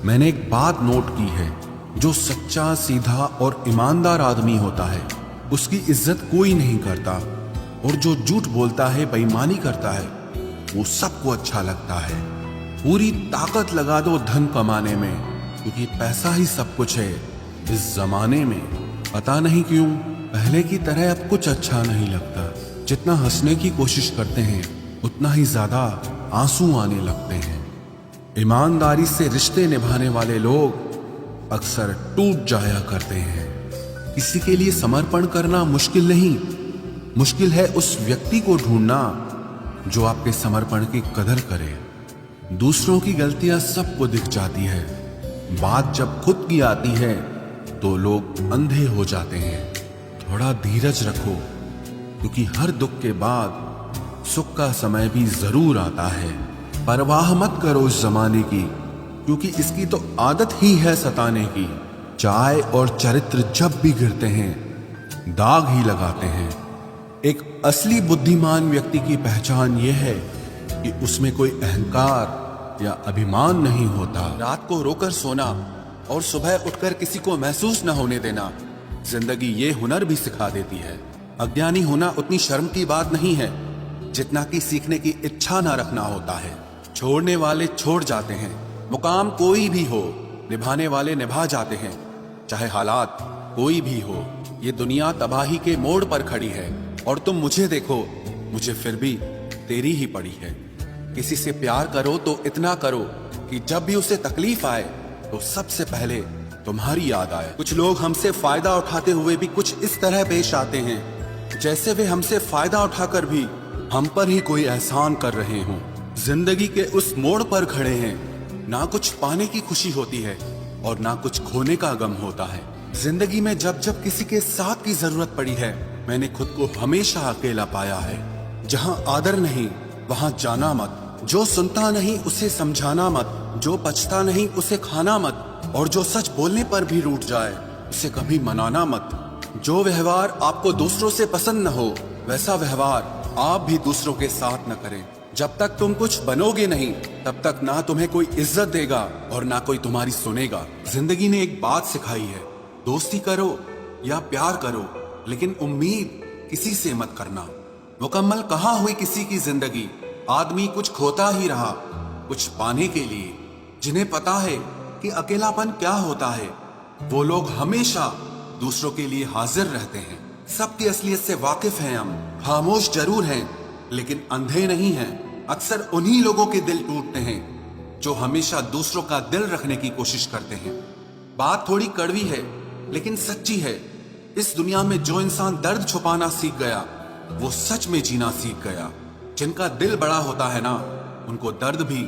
मैंने एक बात नोट की है, जो सच्चा, सीधा और ईमानदार आदमी होता है उसकी इज्जत कोई नहीं करता, और जो झूठ बोलता है, बेईमानी करता है, वो सबको अच्छा लगता है। पूरी ताकत लगा दो धन कमाने में, क्योंकि पैसा ही सब कुछ है इस जमाने में। पता नहीं क्यों पहले की तरह अब कुछ अच्छा नहीं लगता। जितना हंसने की कोशिश करते हैं उतना ही ज्यादा आंसू आने लगते हैं। ईमानदारी से रिश्ते निभाने वाले लोग अक्सर टूट जाया करते हैं। किसी के लिए समर्पण करना मुश्किल नहीं, मुश्किल है उस व्यक्ति को ढूंढना जो आपके समर्पण की कदर करे। दूसरों की गलतियां सबको दिख जाती है, बात जब खुद की आती है तो लोग अंधे हो जाते हैं। थोड़ा धीरज रखो, क्योंकि हर दुख के बाद सुख का समय भी जरूर आता है। परवाह मत करो इस जमाने की, क्योंकि इसकी तो आदत ही है सताने की। चाय और चरित्र जब भी गिरते हैं दाग ही लगाते हैं। एक असली बुद्धिमान व्यक्ति की पहचान यह है कि उसमें कोई अहंकार या अभिमान नहीं होता। रात को रोकर सोना और सुबह उठकर किसी को महसूस न होने देना जिंदगी ये हुनर भी सिखा देती है। अज्ञानी होना उतनी शर्म की बात नहीं है जितना कि सीखने की इच्छा ना रखना होता है। छोड़ने वाले छोड़ जाते हैं, मुकाम कोई भी हो, निभाने वाले निभा जाते हैं। चाहे हालात कोई भी हो, ये दुनिया तबाही के मोड़ पर खड़ी है और तुम मुझे देखो, मुझे फिर भी तेरी ही पड़ी है। किसी से प्यार करो तो इतना करो कि जब भी उसे तकलीफ आए तो सबसे पहले तुम्हारी याद आए। कुछ लोग हमसे फायदा उठाते हुए भी कुछ इस तरह पेश आते हैं जैसे वे हमसे फायदा उठाकर भी हम पर ही कोई एहसान कर रहे हों। जिंदगी के उस मोड़ पर खड़े हैं, ना कुछ पाने की खुशी होती है और ना कुछ खोने का गम होता है। जिंदगी में जब जब किसी के साथ की जरूरत पड़ी है, मैंने खुद को हमेशा अकेला पाया है। जहां आदर नहीं वहां जाना मत, जो सुनता नहीं उसे समझाना मत, जो पछता नहीं उसे खाना मत, और जो सच बोलने पर भी रूठ जाए उसे कभी मनाना मत। जो व्यवहार आपको दूसरों से पसंद न हो वैसा व्यवहार आप भी दूसरों के साथ न करें। जब तक तुम कुछ बनोगे नहीं तब तक ना तुम्हें कोई इज्जत देगा और ना कोई तुम्हारी सुनेगा। जिंदगी ने एक बात सिखाई है, दोस्ती करो या प्यार करो, लेकिन उम्मीद किसी से मत करना। मुकम्मल कहाँ हुई किसी की जिंदगी, आदमी कुछ खोता ही रहा कुछ पाने के लिए। जिन्हें पता है कि अकेलापन क्या होता है, वो लोग हमेशा दूसरों के लिए हाजिर रहते हैं। सबकी असलियत से वाकिफ हैं हम, खामोश जरूर हैं लेकिन अंधे नहीं हैं। अक्सर उन्हीं लोगों के दिल टूटते हैं जो हमेशा दूसरों का दिल रखने की कोशिश करते हैं। बात थोड़ी कड़वी है लेकिन सच्ची है। इस दुनिया में जो इंसान दर्द छुपाना सीख गया वो सच में जीना सीख गया। जिनका दिल बड़ा होता है ना, उनको दर्द भी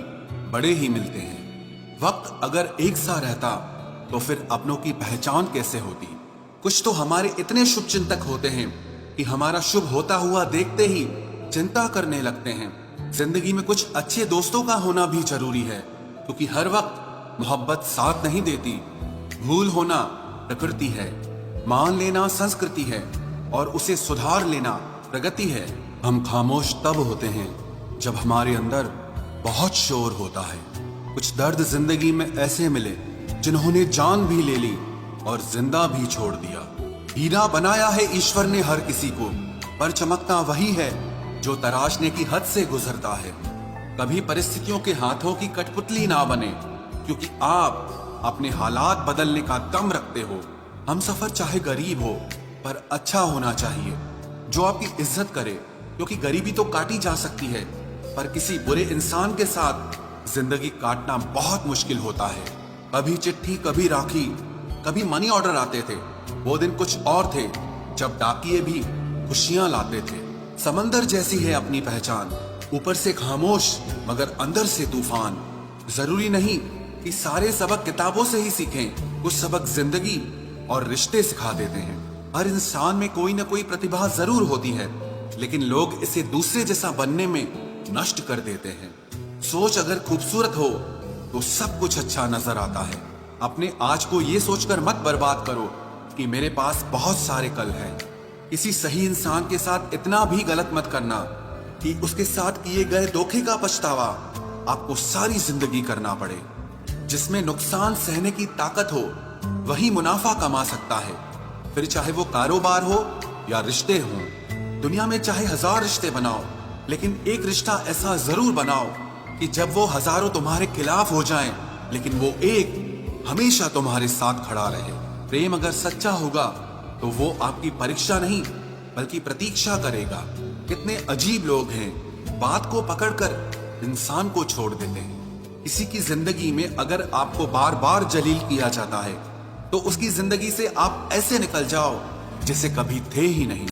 बड़े ही मिलते हैं। वक्त अगर एक सा रहता तो फिर अपनों की पहचान कैसे होती। कुछ तो हमारे इतने शुभ चिंतक होते हैं कि हमारा शुभ होता हुआ देखते ही चिंता करने लगते हैं। जिंदगी में कुछ अच्छे दोस्तों का होना भी जरूरी है, क्योंकि हर वक्त मोहब्बत साथ नहीं देती। भूल होना प्रकृति है, मान लेना संस्कृति है, और उसे सुधार लेना प्रगति है। हम खामोश तब होते हैं जब हमारे अंदर बहुत शोर होता है। कुछ दर्द जिंदगी में ऐसे मिले जिन्होंने जान भी ले ली और जिंदा भी छोड़ दिया। हीरा बनाया है ईश्वर ने हर किसी को, पर चमकता वही है जो तराशने की हद से गुजरता है। कभी परिस्थितियों के हाथों की कठपुतली ना बने, क्योंकि आप अपने हालात बदलने का दम रखते हो। हम सफर चाहे गरीब हो पर अच्छा होना चाहिए, जो आपकी इज्जत करे, क्योंकि गरीबी तो काटी जा सकती है पर किसी बुरे इंसान के साथ जिंदगी काटना बहुत मुश्किल होता है। कभी चिट्ठी, कभी राखी, कभी मनी ऑर्डर आते थे। वो दिन कुछ और थे जब डाकिये भी खुशियां लाते थे। समंदर जैसी है अपनी पहचान, ऊपर से खामोश मगर अंदर से तूफान। जरूरी नहीं कि सारे सबक किताबों से ही सीखें, कुछ सबक जिंदगी और रिश्ते सिखा देते हैं। हर इंसान में कोई ना कोई प्रतिभा जरूर होती है, लेकिन लोग इसे दूसरे जैसा बनने में नष्ट कर देते हैं। सोच अगर खूबसूरत हो तो सब कुछ अच्छा नजर आता है। अपने आज को ये सोचकर मत बर्बाद करो कि मेरे पास बहुत सारे कल हैं। किसी सही इंसान के साथ इतना भी गलत मत करना कि उसके साथ किए गए धोखे का पछतावा आपको सारी जिंदगी करना पड़े। जिसमें नुकसान सहने की ताकत हो वही मुनाफा कमा सकता है। फिर चाहे वो कारोबार हो या रिश्ते हों। दुनिया में चाहे 1000 रिश्ते बनाओ, लेकिन एक रिश्ता ऐसा जरूर बनाओ कि जब वो हजारों तुम्हारे खिलाफ हो जाएं, लेकिन वो एक हमेशा तुम्हारे साथ खड़ा रहे। प्रेम अगर सच्चा होगा तो वो आपकी परीक्षा नहीं बल्कि प्रतीक्षा करेगा। कितने अजीब लोग हैं, बात को पकड़कर इंसान को छोड़ देते हैं। किसी की जिंदगी में अगर आपको बार बार जलील किया जाता है तो उसकी जिंदगी से आप ऐसे निकल जाओ जैसे कभी थे ही नहीं।